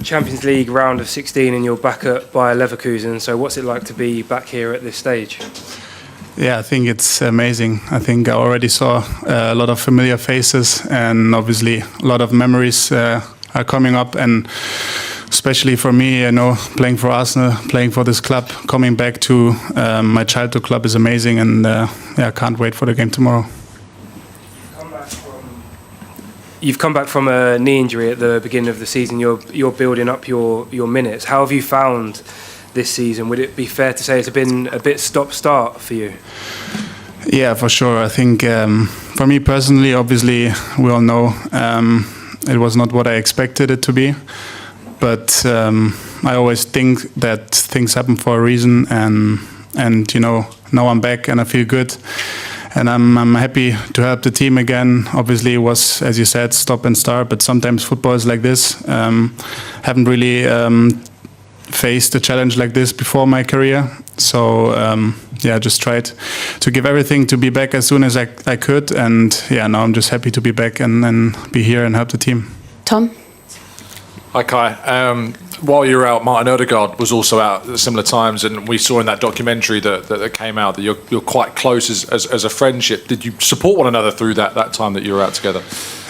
Champions League round of 16 and you're back at Bayer Leverkusen. So what's it like to be back here at this stage? Yeah, I think it's amazing. I think I already saw a lot of familiar faces, and obviously a lot of memories are coming up. And especially for me, playing for Arsenal, playing for this club, coming back to my childhood club is amazing. And I can't wait for the game tomorrow. You've come back from a knee injury at the beginning of the season. You're building up your minutes. How have you found this season? Would it be fair to say it's been a bit stop-start for you? Yeah, for sure. I think for me personally, obviously, we all know it was not what I expected it to be. But I always think that things happen for a reason, and now I'm back and I feel good. And I'm happy to help the team again. Obviously, it was, as you said, stop and start. But sometimes football is like this. Haven't really faced a challenge like this before my career. So just tried to give everything to be back as soon as I could. And now I'm just happy to be back and be here and help the team. Tom? Hi, Kai. While you were out, Martin Ødegaard was also out at similar times, and we saw in that documentary that came out that you're quite close as a friendship. Did you support one another through that time that you were out together?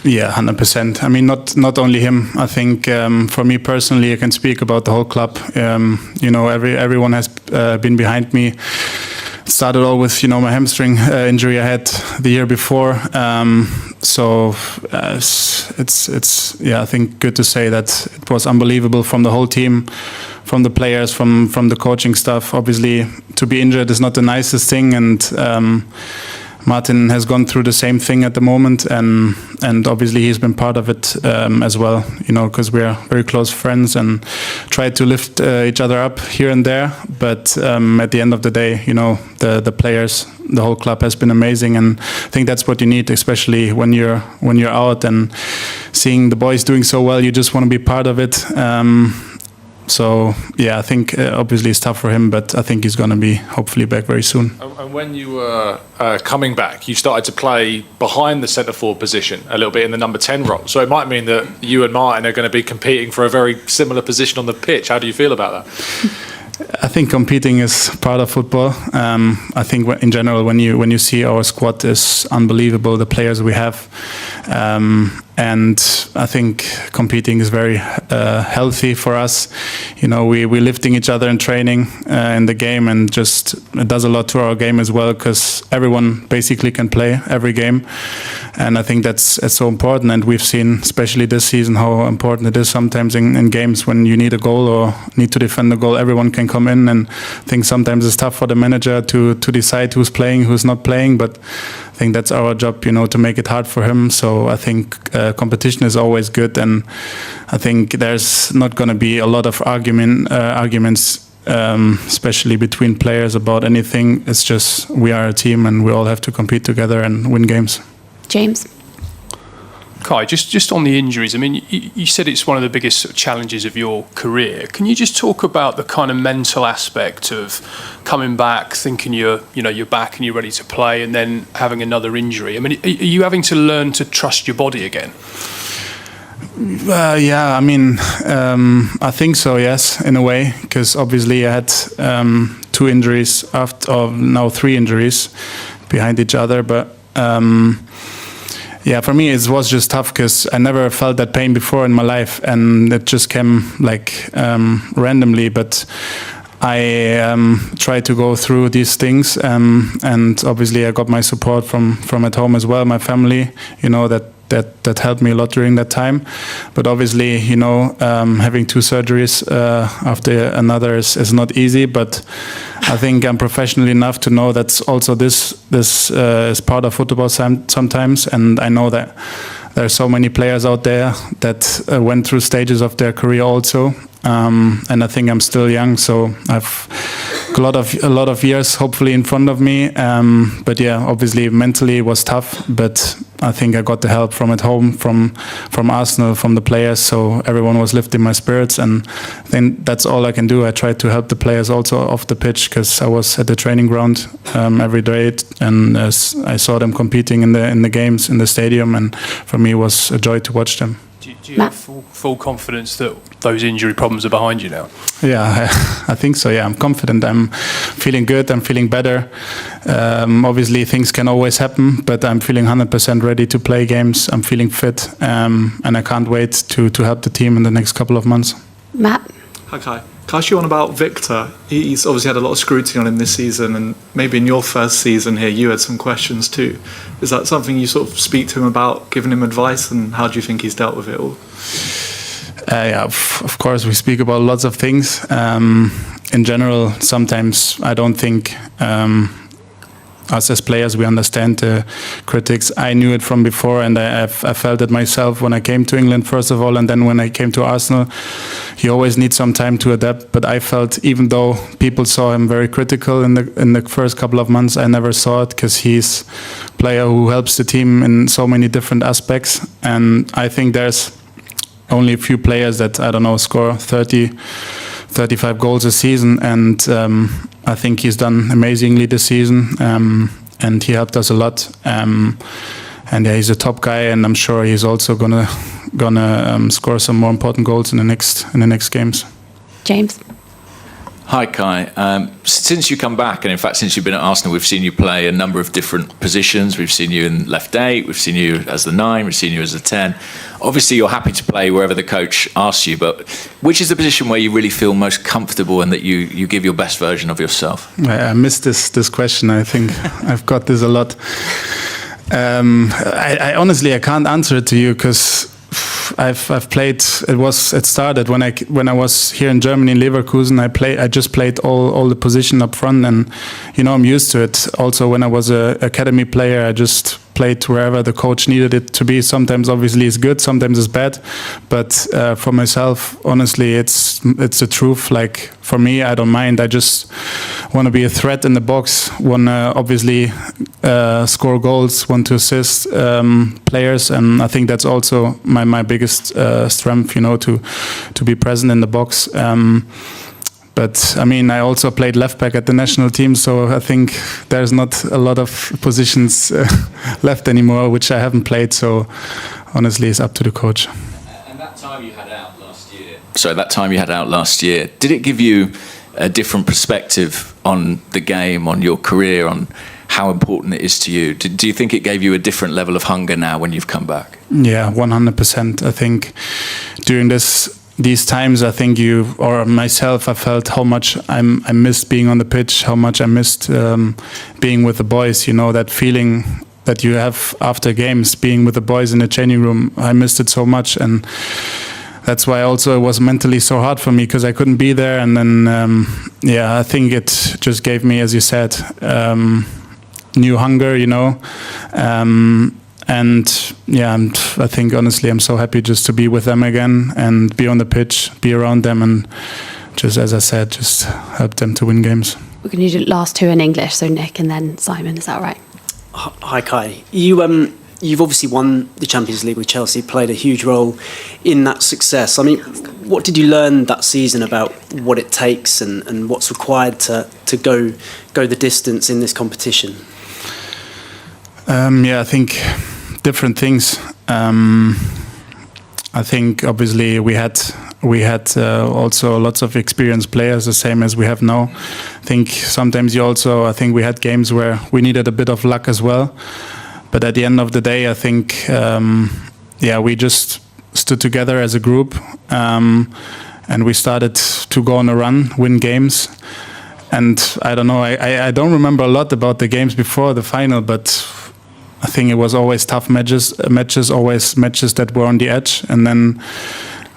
Yeah, 100%. I mean, not only him. I think for me personally, I can speak about the whole club. Everyone has been behind me. It started all with my hamstring injury I had the year before. It's I think good to say that it was unbelievable from the whole team, from the players, from the coaching staff. Obviously, to be injured is not the nicest thing, and Martin has gone through the same thing at the moment, and obviously he's been part of it as well, because we are very close friends and try to lift each other up here and there. But at the end of the day, the players, the whole club has been amazing, and I think that's what you need, especially when you're out and seeing the boys doing so well. You just want to be part of it. I think obviously it's tough for him, but I think he's going to be hopefully back very soon. And when you were coming back, you started to play behind the centre forward position a little bit in the number 10 role. So it might mean that you and Martin are going to be competing for a very similar position on the pitch. How do you feel about that? I think competing is part of football. I think in general, when you see our squad is unbelievable, the players we have, and I think competing is very healthy for us. We're lifting each other in training in the game, and just it does a lot to our game as well, because everyone basically can play every game, and I think that's so important. And we've seen, especially this season, how important it is sometimes in games when you need a goal or need to defend a goal. Everyone can come in, and I think sometimes it's tough for the manager to decide who's playing, who's not playing, but I think that's our job, to make it hard for him. So I think competition is always good, and I think there's not going to be a lot of arguments, especially between players about anything. It's just we are a team, and we all have to compete together and win games. James? Kai, just on the injuries, I mean, you said it's one of the biggest sort of challenges of your career. Can you just talk about the kind of mental aspect of coming back, thinking you're back and you're ready to play, and then having another injury? I mean, are you having to learn to trust your body again? I think so, yes, in a way, because obviously I had 2 injuries now 3 injuries behind each other, but for me it was just tough because I never felt that pain before in my life, and it just came randomly. But I tried to go through these things, and obviously I got my support from at home as well, my family, that helped me a lot during that time. But obviously, having 2 surgeries after another is not easy. But I think I'm professional enough to know that's also this is part of football sometimes. And I know that there are so many players out there that went through stages of their career also. And I think I'm still young, so I've a lot of years hopefully in front of me. But obviously mentally it was tough, but I think I got the help from at home, from Arsenal, from the players. So everyone was lifting my spirits, and I think that's all I can do. I tried to help the players also off the pitch, because I was at the training ground every day, and I saw them competing in the games in the stadium, and for me it was a joy to watch them. Do you have full confidence that those injury problems are behind you now? Yeah, I think so. Yeah, I'm confident. I'm feeling good. I'm feeling better. Obviously, things can always happen, but I'm feeling 100% ready to play games. I'm feeling fit, and I can't wait to help the team in the next couple of months. Matt? Hi, Kai. Can I ask you one about Victor? He's obviously had a lot of scrutiny on him this season, and maybe in your first season here, you had some questions too. Is that something you sort of speak to him about, giving him advice, and how do you think he's dealt with it all? Yeah, of course, we speak about lots of things. In general, sometimes I don't think us as players, we understand the critics. I knew it from before, and I felt it myself when I came to England, first of all, and then when I came to Arsenal. You always need some time to adapt, but I felt, even though people saw him very critical in the first couple of months, I never saw it, because he's a player who helps the team in so many different aspects. And I think there's only a few players that, I don't know, score 30, 35 goals a season, and I think he's done amazingly this season, and he helped us a lot. And yeah, he's a top guy, and I'm sure he's also gonna score some more important goals in the next games. James? Hi, Kai. Since you come back, and in fact since you've been at Arsenal, we've seen you play a number of different positions. We've seen you in left 8, we've seen you as the 9, we've seen you as the 10. Obviously you're happy to play wherever the coach asks you, but which is the position where you really feel most comfortable and that you give your best version of yourself? I missed this question. I think I've got this a lot. I honestly, I can't answer it to you, because I've played. It started when I was here in Germany in Leverkusen. I just played all the position up front, and I'm used to it. Also, when I was a academy player, I just played wherever the coach needed it to be. Sometimes obviously it's good, sometimes it's bad, but for myself, honestly, it's the truth. Like, for me, I don't mind. I just want to be a threat in the box, want to obviously score goals, want to assist players, and I think that's also my biggest strength, to be present in the box. But I mean, I also played left back at the national team, so I think there's not a lot of positions left anymore, which I haven't played. So honestly, it's up to the coach. And that time you had out last year, did it give you a different perspective on the game, on your career, on how important it is to you? Do you think it gave you a different level of hunger now when you've come back? Yeah, 100%. I think during these times, I think myself, I felt how much I missed being on the pitch, how much I missed being with the boys. That feeling that you have after games, being with the boys in the changing room. I missed it so much, and that's why also it was mentally so hard for me, because I couldn't be there. And then, I think it just gave me, as you said, new hunger, and I think honestly I'm so happy just to be with them again and be on the pitch, be around them, and just, as I said, just help them to win games. We're going to do the last two in English, so Nick and then Simon, is that all right? Hi, Kai. You've obviously won the Champions League with Chelsea, played a huge role in that success. I mean, what did you learn that season about what it takes and what's required to go the distance in this competition? I think different things. I think obviously we had also lots of experienced players, the same as we have now. I think sometimes I think we had games where we needed a bit of luck as well. But at the end of the day, I think we just stood together as a group, and we started to go on a run, win games. And I don't know, I don't remember a lot about the games before the final, but I think it was always tough matches, always matches that were on the edge. And then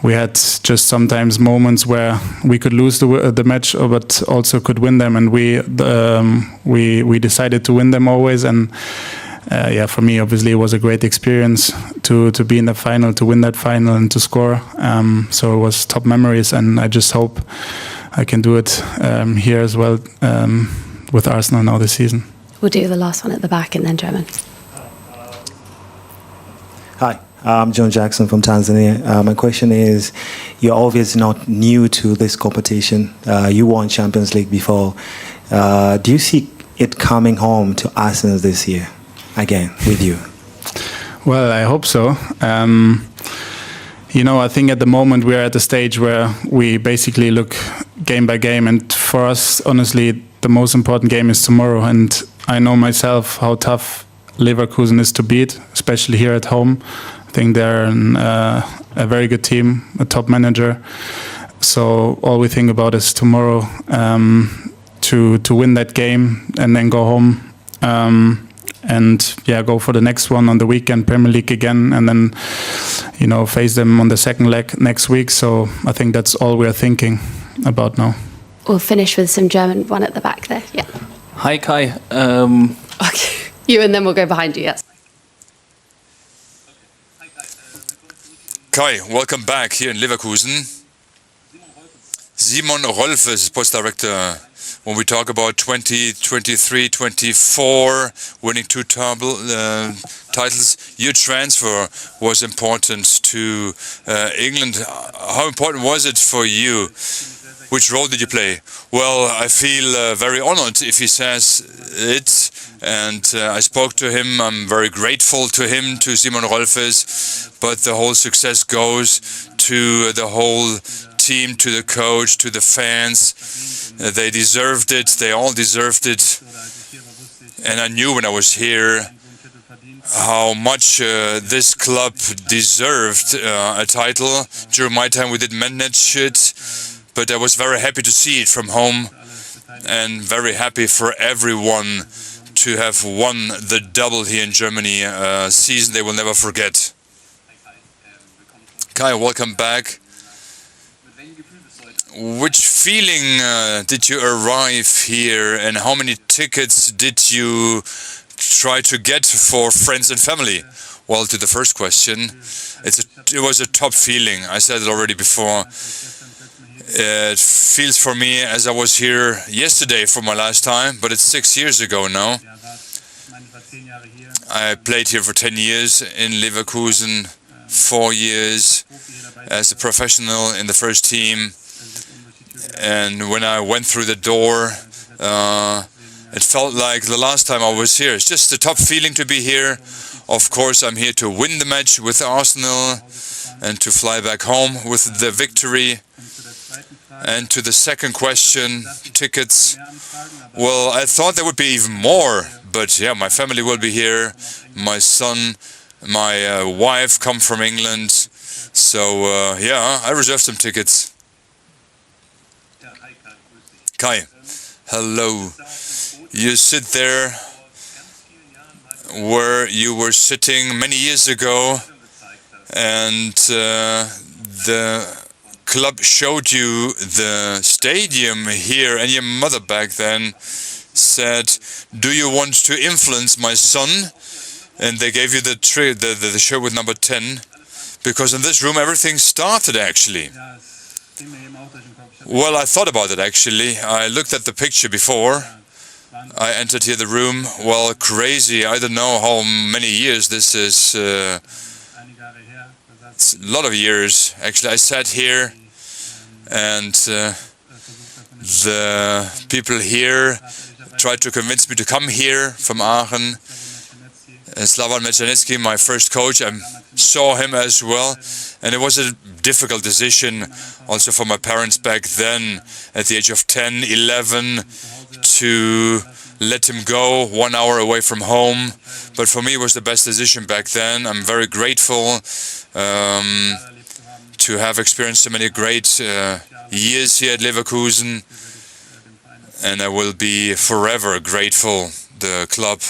we had just sometimes moments where we could lose the match, but also could win them. And we decided to win them always. And for me, obviously, it was a great experience to be in the final, to win that final, and to score. So it was top memories, and I just hope I can do it here as well with Arsenal now this season. We'll do the last one at the back and then German. Hi, I'm John Jackson from Tanzania. My question is, you're obviously not new to this competition. You won Champions League before. Do you see it coming home to Arsenal this year again with you? Well, I hope so. I think at the moment we are at the stage where we basically look game by game, and for us, honestly, the most important game is tomorrow. And I know myself how tough Leverkusen is to beat, especially here at home. I think they're a very good team, a top manager. So all we think about is tomorrow, to win that game and then go home. Go for the next one on the weekend, Premier League again, and then, face them on the second leg next week. So I think that's all we're thinking about now. We'll finish with some German, one at the back there. Yeah. Hi, Kai. Okay. You, and then we'll go behind you, yes. Kai, welcome back here in Leverkusen. Simon Rolfes, sports director. When we talk about 2023, 24, winning two titles, your transfer was important to England. How important was it for you? Which role did you play? Well, I feel very honored if he says it, and I spoke to him. I'm very grateful to him, to Simon Rolfes, but the whole success goes to the whole team, to the coach, to the fans. They deserved it. They all deserved it. And I knew when I was here how much this club deserved a title. During my time we didn't manage it, but I was very happy to see it from home, and very happy for everyone to have won the double here in Germany, a season they will never forget. Kai, welcome back. Which feeling did you arrive here, and how many tickets did you try to get for friends and family? Well, to the first question, it was a top feeling. I said it already before. It feels for me as I was here yesterday for my last time, but it's 6 years ago now. I played here for 10 years in Leverkusen, 4 years as a professional in the first team. And when I went through the door, it felt like the last time I was here. It's just a top feeling to be here. Of course, I'm here to win the match with Arsenal and to fly back home with the victory. And to the second question, tickets. Well, I thought there would be even more, but yeah, my family will be here. My son, my wife come from England. So yeah, I reserved some tickets. Kai, hello. You sit there where you were sitting many years ago, and the club showed you the stadium here, and your mother back then said, "Do you want to influence my son?" And they gave you the shirt with number 10, because in this room everything started actually. Well, I thought about it actually. I looked at the picture before I entered here the room. Well, crazy. I don't know how many years this is. It's a lot of years. Actually, I sat here, and the people here tried to convince me to come here from Aachen. Slavan Mechanetsky, my first coach, I saw him as well, and it was a difficult decision also for my parents back then at the age of 10, 11 to let him go 1 hour away from home. But for me it was the best decision back then. I'm very grateful to have experienced so many great years here at Leverkusen, and I will be forever grateful. The club